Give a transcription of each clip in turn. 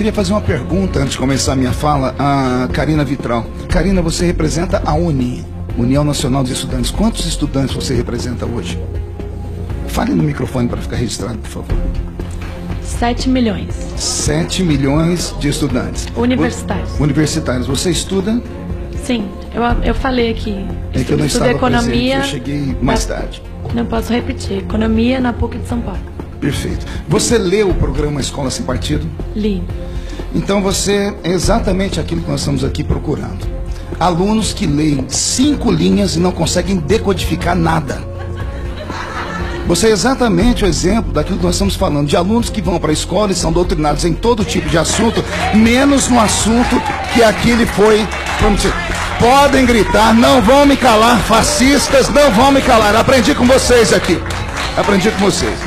queria fazer uma pergunta antes de começar a minha fala a Karina Vitral. Karina, você representa a UNI, União Nacional dos Estudantes. Quantos estudantes você representa hoje? Fale no microfone para ficar registrado, por favor. 7 milhões. 7 milhões de estudantes. Universitários. Universitários. Você estuda? Sim, eu falei aqui. É que eu não estava economia. Presente, eu cheguei mais tarde. Não posso repetir. Economia na PUC de São Paulo. Perfeito. Você leu o programa Escola Sem Partido? Li. Então você é exatamente aquilo que nós estamos aqui procurando. Alunos que leem 5 linhas e não conseguem decodificar nada. Você é exatamente o exemplo daquilo que nós estamos falando, de alunos que vão para a escola e são doutrinados em todo tipo de assunto, menos no assunto que aqui lhe foi prometido. Podem gritar, não vão me calar, fascistas, não vão me calar. Aprendi com vocês aqui. Aprendi com vocês.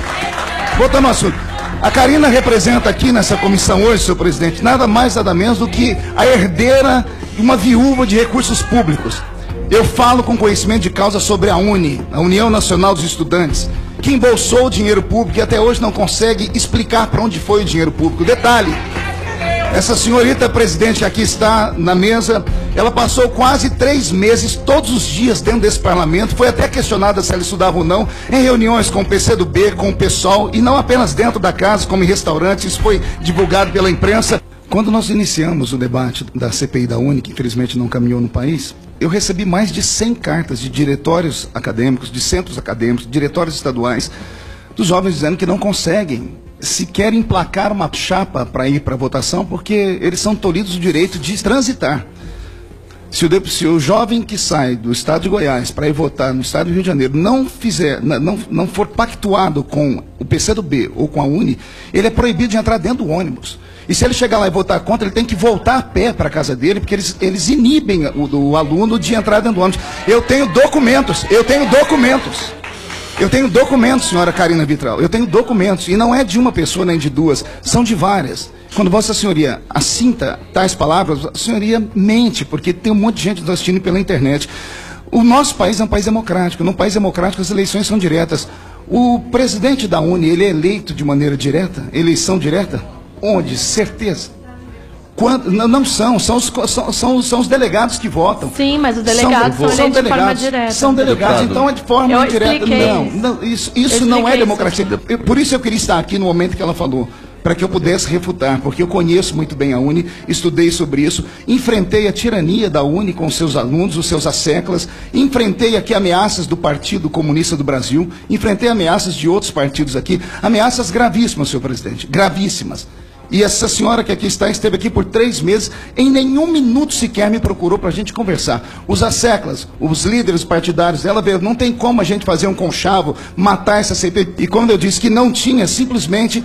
Voltando ao assunto. A Karina representa aqui nessa comissão hoje, senhor presidente, nada mais, nada menos do que a herdeira de uma viúva de recursos públicos. Eu falo com conhecimento de causa sobre a UNI, a União Nacional dos Estudantes, que embolsou o dinheiro público e até hoje não consegue explicar para onde foi o dinheiro público. Detalhe, essa senhorita presidente que aqui está na mesa, ela passou quase 3 meses, todos os dias dentro desse parlamento, foi até questionada se ela estudava ou não, em reuniões com o PCdoB, com o PSOL, e não apenas dentro da casa, como em restaurantes, isso foi divulgado pela imprensa. Quando nós iniciamos o debate da CPI da UNI, que infelizmente não caminhou no país, eu recebi mais de 100 cartas de diretórios acadêmicos, de centros acadêmicos, diretórios estaduais, dos jovens dizendo que não conseguem sequer emplacar uma chapa para ir para a votação, porque eles são tolhidos do direito de transitar. Se o jovem que sai do estado de Goiás para ir votar no estado do Rio de Janeiro não for pactuado com o PCdoB ou com a UNI, ele é proibido de entrar dentro do ônibus. E se ele chegar lá e votar contra, ele tem que voltar a pé para a casa dele, porque eles inibem o aluno de entrar dentro do ônibus. Eu tenho documentos, senhora Karina Vitral, eu tenho documentos, e não é de uma pessoa nem de duas, são de várias. Quando Vossa Senhoria assinta tais palavras, a senhoria mente, porque tem um monte de gente nos assistindo pela internet. O nosso país é um país democrático, num país democrático as eleições são diretas. O presidente da UNI, ele é eleito de maneira direta, eleição direta? Onde? Certeza. Quando, não são os delegados que votam. Sim, mas os delegados são eleitos de forma direta. São delegados, então é de forma indireta. Não, isso não é democracia. Por isso eu queria estar aqui no momento que ela falou, para que eu pudesse refutar, porque eu conheço muito bem a UNI, estudei sobre isso, enfrentei a tirania da UNI com os seus alunos, os seus asseclas, enfrentei aqui ameaças do Partido Comunista do Brasil, enfrentei ameaças de outros partidos aqui, ameaças gravíssimas, senhor presidente, gravíssimas. E essa senhora que aqui está, esteve aqui por 3 meses, em nenhum minuto sequer me procurou para a gente conversar. Os asseclas, os líderes partidários, ela veio, não tem como a gente fazer um conchavo, matar essa CPI. E quando eu disse que não tinha, simplesmente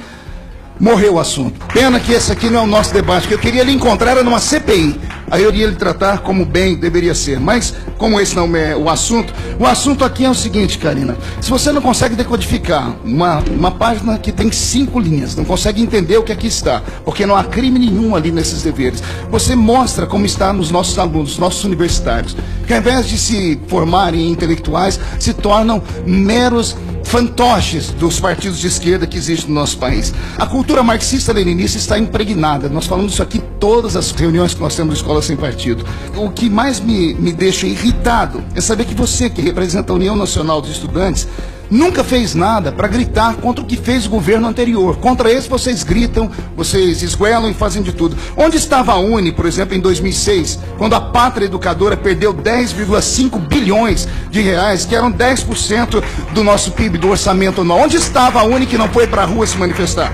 morreu o assunto. Pena que esse aqui não é o nosso debate, que eu queria lhe encontrar era numa CPI. Aí eu iria lhe tratar como bem deveria ser. Mas, como esse não é o assunto aqui é o seguinte, Karina. Se você não consegue decodificar uma página que tem 5 linhas, não consegue entender o que aqui está, porque não há crime nenhum ali nesses deveres, você mostra como está nos nossos alunos, nossos universitários, que ao invés de se formarem em intelectuais, se tornam meros fantoches dos partidos de esquerda que existem no nosso país. A cultura marxista-leninista está impregnada. Nós falamos isso aqui em todas as reuniões que nós temos na Escola Sem Partido. O que mais me deixa irritado é saber que você, que representa a União Nacional dos Estudantes, nunca fez nada para gritar contra o que fez o governo anterior. Contra esse vocês gritam, vocês esguelam e fazem de tudo. Onde estava a UNI, por exemplo, em 2006, quando a Pátria Educadora perdeu 10,5 bilhões de reais, que eram 10% do nosso PIB, do orçamento anual? Onde estava a UNI que não foi para a rua se manifestar?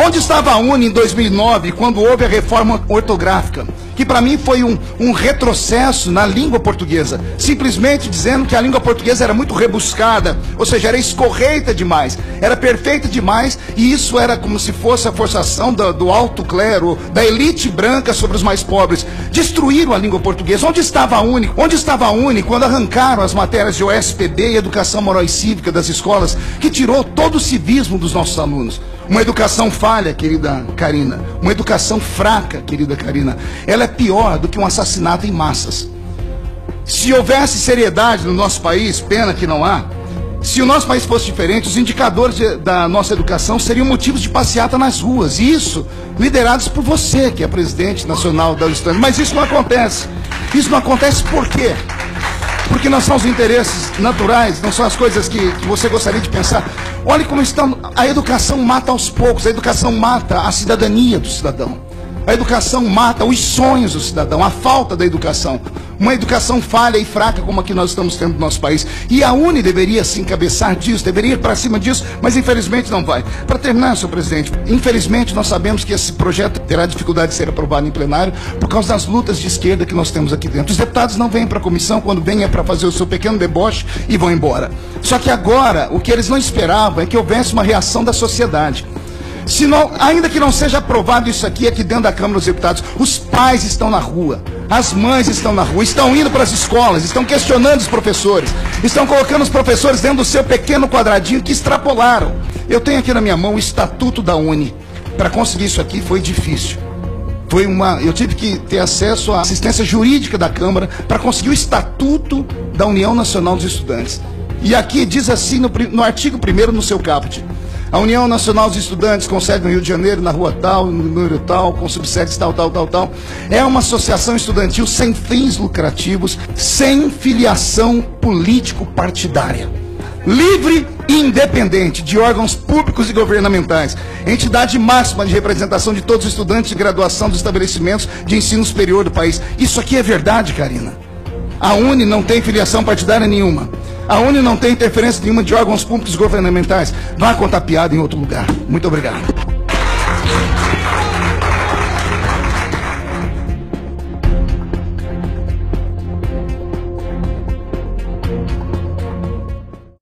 Onde estava a UNI em 2009, quando houve a reforma ortográfica, que para mim foi um retrocesso na língua portuguesa, simplesmente dizendo que a língua portuguesa era muito rebuscada, ou seja, era escorreita demais, era perfeita demais, e isso era como se fosse a forçação do alto clero, da elite branca sobre os mais pobres. Destruíram a língua portuguesa. Onde estava a UNI? Onde estava a UNI quando arrancaram as matérias de OSPB e Educação Moral e Cívica das escolas, que tirou todo o civismo dos nossos alunos? Uma educação falha, querida Karina, uma educação fraca, querida Karina, ela é pior do que um assassinato em massas. Se houvesse seriedade no nosso país, pena que não há, Se o nosso país fosse diferente, os indicadores da nossa educação seriam motivos de passeata nas ruas. E isso, liderados por você, que é presidente nacional da USTAN. Mas isso não acontece. Isso não acontece por quê? Porque não são os interesses naturais, não são as coisas que você gostaria de pensar. Olha como estão. A educação mata aos poucos, a educação mata a cidadania do cidadão. A educação mata os sonhos do cidadão, a falta da educação. Uma educação falha e fraca como a que nós estamos tendo no nosso país. E a UNE deveria se encabeçar disso, deveria ir para cima disso, mas infelizmente não vai. Para terminar, senhor presidente, infelizmente nós sabemos que esse projeto terá dificuldade de ser aprovado em plenário por causa das lutas de esquerda que nós temos aqui dentro. Os deputados não vêm para a comissão, quando vêm é para fazer o seu pequeno deboche e vão embora. Só que agora, o que eles não esperavam é que houvesse uma reação da sociedade. Se não, ainda que não seja aprovado isso aqui dentro da Câmara dos Deputados, os pais estão na rua, as mães estão na rua, estão indo para as escolas, estão questionando os professores, estão colocando os professores dentro do seu pequeno quadradinho que extrapolaram. Eu tenho aqui na minha mão o Estatuto da UNE. Para conseguir isso aqui foi difícil. Eu tive que ter acesso à assistência jurídica da Câmara para conseguir o Estatuto da União Nacional dos Estudantes. E aqui diz assim no artigo 1º, no seu caput: a União Nacional dos Estudantes, com sede no Rio de Janeiro, na rua tal, no número tal, com subsedes tal, é uma associação estudantil sem fins lucrativos, sem filiação político-partidária, livre e independente de órgãos públicos e governamentais, entidade máxima de representação de todos os estudantes de graduação dos estabelecimentos de ensino superior do país. Isso aqui é verdade, Karina. A UNE não tem filiação partidária nenhuma. A UNE não tem interferência nenhuma de órgãos públicos governamentais. Vá contar piada em outro lugar. Muito obrigado.